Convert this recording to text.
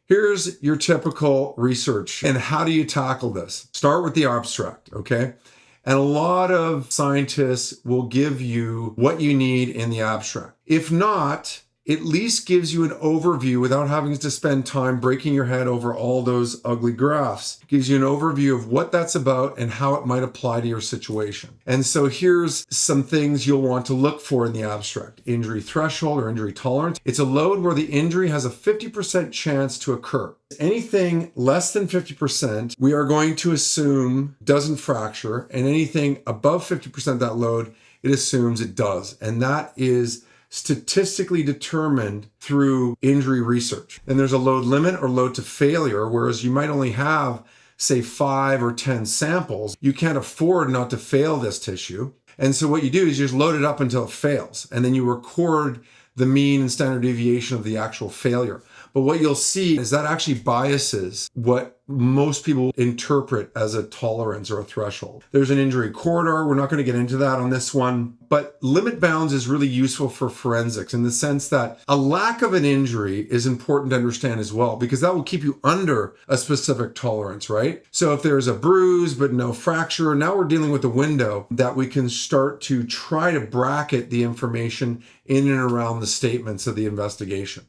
Here's your typical research. And how do you tackle this? Start with the abstract, okay? And a lot of scientists will give you what you need in the abstract. If not, at least gives you an overview without having to spend time breaking your head over all those ugly graphs. It gives you an overview of what that's about and how it might apply to your situation. And so here's some things you'll want to look for in the abstract. Injury threshold or injury tolerance. It's a load where the injury has a 50% chance to occur. Anything less than 50%, we are going to assume doesn't fracture, and anything above 50% of that load, it assumes it does. And that is statistically determined through injury research. And there's a load limit or load to failure, whereas you might only have, say, 5 or 10 samples. You can't afford not to fail this tissue. And so what you do is you just load it up until it fails, and then you record the mean and standard deviation of the actual failure. But what you'll see is that actually biases what most people interpret as a tolerance or a threshold. There's an injury corridor. We're not going to get into that on this one. But limit bounds is really useful for forensics in the sense that a lack of an injury is important to understand as well, because that will keep you under a specific tolerance, right? So if there's a bruise but no fracture, now we're dealing with a window that we can start to try to bracket the information in and around the statements of the investigation.